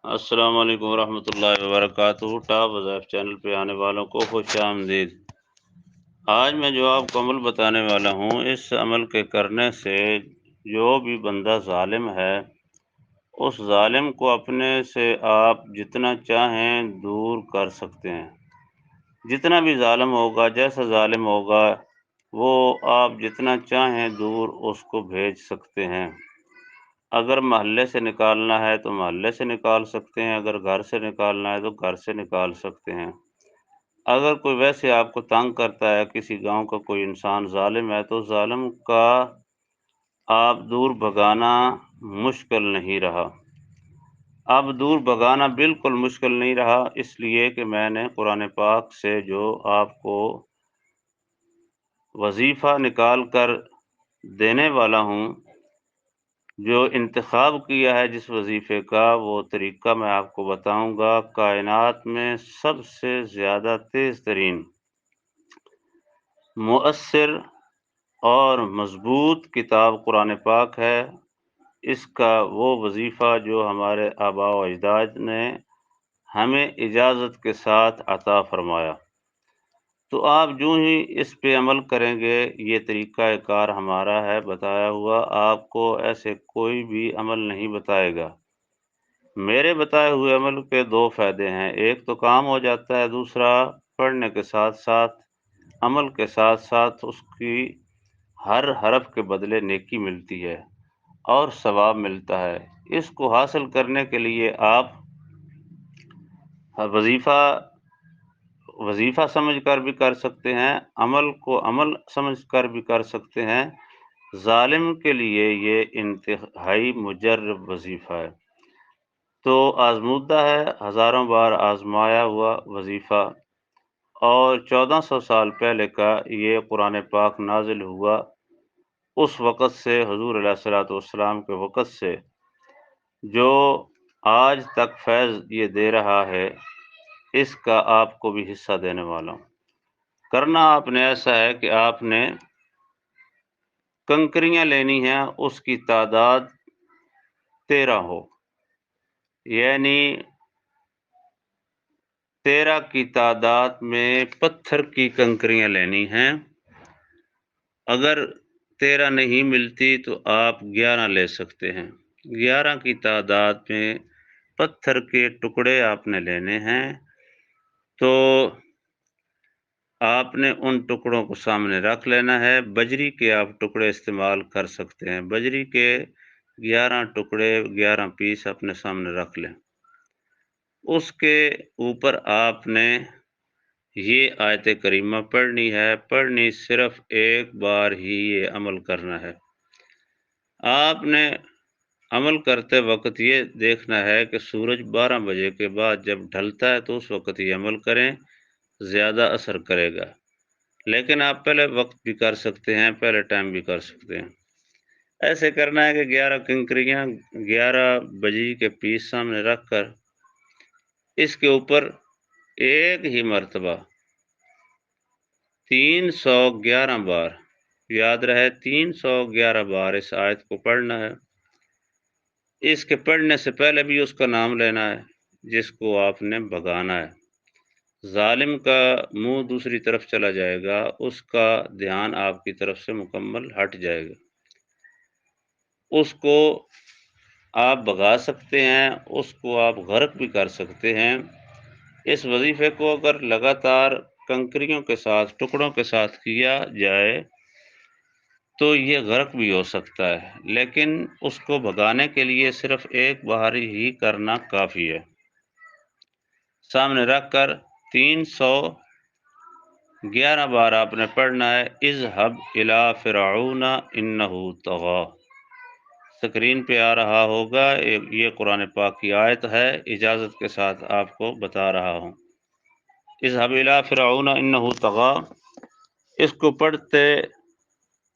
السلام علیکم ورحمۃ اللہ وبرکاتہ۔ ٹاپ وظائف چینل پہ آنے والوں کو خوش آمدید۔ آج میں جو آپ کو عمل بتانے والا ہوں، اس عمل کے کرنے سے جو بھی بندہ ظالم ہے، اس ظالم کو اپنے سے آپ جتنا چاہیں دور کر سکتے ہیں۔ جتنا بھی ظالم ہوگا، جیسا ظالم ہوگا، وہ آپ جتنا چاہیں دور اس کو بھیج سکتے ہیں۔ اگر محلے سے نکالنا ہے تو محلے سے نکال سکتے ہیں، اگر گھر سے نکالنا ہے تو گھر سے نکال سکتے ہیں۔ اگر کوئی ویسے آپ کو تنگ کرتا ہے، کسی گاؤں کا کوئی انسان ظالم ہے، تو ظالم کا آپ دور بھگانا مشکل نہیں رہا۔ اب دور بھگانا بالکل مشکل نہیں رہا، اس لیے کہ میں نے قرآن پاک سے جو آپ کو وظیفہ نکال کر دینے والا ہوں، جو انتخاب کیا ہے جس وظیفے کا، وہ طریقہ میں آپ کو بتاؤں گا۔ کائنات میں سب سے زیادہ تیز ترین، مؤثر اور مضبوط کتاب قرآن پاک ہے۔ اس کا وہ وظیفہ جو ہمارے آباء و اجداد نے ہمیں اجازت کے ساتھ عطا فرمایا، تو آپ جو ہی اس پہ عمل کریں گے، یہ طریقہ کار ہمارا ہے بتایا ہوا، آپ کو ایسے کوئی بھی عمل نہیں بتائے گا۔ میرے بتائے ہوئے عمل کے دو فائدے ہیں، ایک تو کام ہو جاتا ہے، دوسرا پڑھنے کے ساتھ ساتھ، عمل کے ساتھ ساتھ اس کی ہر حرف کے بدلے نیکی ملتی ہے اور ثواب ملتا ہے۔ اس کو حاصل کرنے کے لیے آپ وظیفہ سمجھ کر بھی کر سکتے ہیں، عمل کو عمل سمجھ کر بھی کر سکتے ہیں۔ ظالم کے لیے یہ انتہائی مجرب وظیفہ ہے، تو آزمودہ ہے، ہزاروں بار آزمایا ہوا وظیفہ، اور 1400 سال پہلے کا یہ قرآن پاک نازل ہوا۔ اس وقت سے، حضور علیہ الصلوۃ والسلام کے وقت سے جو آج تک فیض یہ دے رہا ہے، اس کا آپ کو بھی حصہ دینے والا ہوں۔ کرنا آپ نے ایسا ہے کہ آپ نے کنکریاں لینی ہیں، اس کی تعداد 13 ہو، یعنی 13 کی تعداد میں پتھر کی کنکریاں لینی ہیں۔ اگر 13 نہیں ملتی تو آپ 11 لے سکتے ہیں۔ 11 کی تعداد میں پتھر کے ٹکڑے آپ نے لینے ہیں، تو آپ نے ان ٹکڑوں کو سامنے رکھ لینا ہے۔ بجری کے آپ ٹکڑے استعمال کر سکتے ہیں، بجری کے 11 ٹکڑے، 11 پیس اپنے سامنے رکھ لیں۔ اس کے اوپر آپ نے یہ آیت کریمہ پڑھنی ہے، پڑھنی صرف ایک بار ہی یہ عمل کرنا ہے۔ آپ نے عمل کرتے وقت یہ دیکھنا ہے کہ سورج 12 بجے کے بعد جب ڈھلتا ہے تو اس وقت یہ عمل کریں، زیادہ اثر کرے گا۔ لیکن آپ پہلے وقت بھی کر سکتے ہیں، پہلے ٹائم بھی کر سکتے ہیں۔ ایسے کرنا ہے کہ 11 کنکریاں، 11 بجری کے پیس سامنے رکھ کر اس کے اوپر ایک ہی مرتبہ 311 بار، یاد رہے 311 بار اس آیت کو پڑھنا ہے۔ اس کے پڑھنے سے پہلے بھی اس کا نام لینا ہے جس کو آپ نے بھگانا ہے۔ ظالم کا منہ دوسری طرف چلا جائے گا، اس کا دھیان آپ کی طرف سے مکمل ہٹ جائے گا۔ اس کو آپ بھگا سکتے ہیں، اس کو آپ غرق بھی کر سکتے ہیں۔ اس وظیفے کو اگر لگاتار کنکریوں کے ساتھ، ٹکڑوں کے ساتھ کیا جائے تو یہ غرق بھی ہو سکتا ہے، لیکن اس کو بھگانے کے لیے صرف ایک بار ہی کرنا کافی ہے۔ سامنے رکھ کر 311 بار آپ نے پڑھنا ہے، اذهب الى فرعون انہ طغى۔ سکرین پہ آ رہا ہوگا، یہ قرآن پاک کی آیت ہے، اجازت کے ساتھ آپ کو بتا رہا ہوں۔ اذهب الى فرعون انہ طغى، اس کو پڑھتے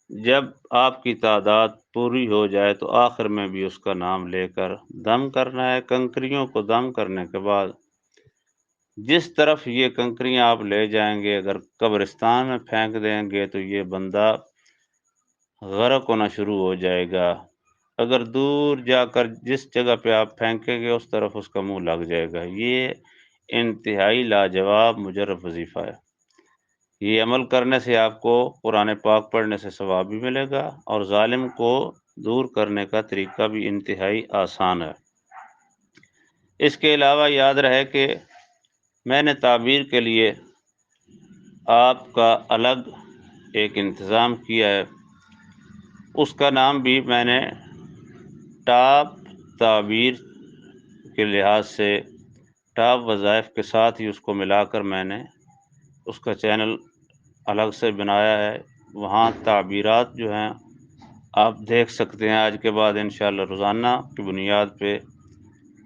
جب آپ کی تعداد پوری ہو جائے تو آخر میں بھی اس کا نام لے کر دم کرنا ہے۔ کنکریوں کو دم کرنے کے بعد جس طرف یہ کنکریاں آپ لے جائیں گے، اگر قبرستان میں پھینک دیں گے تو یہ بندہ غرق ہونا شروع ہو جائے گا، اگر دور جا کر جس جگہ پہ آپ پھینکیں گے اس طرف اس کا منہ لگ جائے گا۔ یہ انتہائی لاجواب مجرب وظیفہ ہے۔ یہ عمل کرنے سے آپ کو قرآن پاک پڑھنے سے ثواب بھی ملے گا اور ظالم کو دور کرنے کا طریقہ بھی انتہائی آسان ہے۔ اس کے علاوہ یاد رہے کہ میں نے تعبیر کے لیے آپ کا الگ ایک انتظام کیا ہے، اس کا نام بھی میں نے ٹاپ تعبیر کے لحاظ سے ٹاپ وظائف کے ساتھ ہی اس کو ملا کر میں نے اس کا چینل الگ سے بنایا ہے۔ وہاں تعبیرات جو ہیں آپ دیکھ سکتے ہیں۔ آج کے بعد انشاءاللہ روزانہ کی بنیاد پہ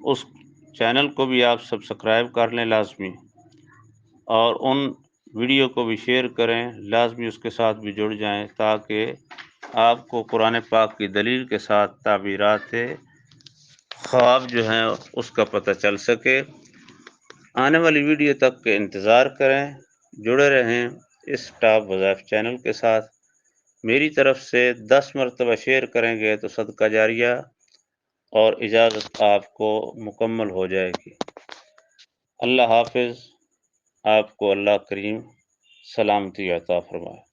اس چینل کو بھی آپ سبسکرائب کر لیں لازمی، اور ان ویڈیو کو بھی شیئر کریں، لازمی اس کے ساتھ بھی جڑ جائیں تاکہ آپ کو قرآن پاک کی دلیل کے ساتھ تعبیرات خواب جو ہیں اس کا پتہ چل سکے۔ آنے والی ویڈیو تک کے انتظار کریں، جڑے رہیں اس ٹاپ وظائف چینل کے ساتھ۔ میری طرف سے 10 مرتبہ شیئر کریں گے تو صدقہ جاریہ اور اجازت آپ کو مکمل ہو جائے گی۔ اللہ حافظ۔ آپ کو اللہ کریم سلامتی عطا فرمائے۔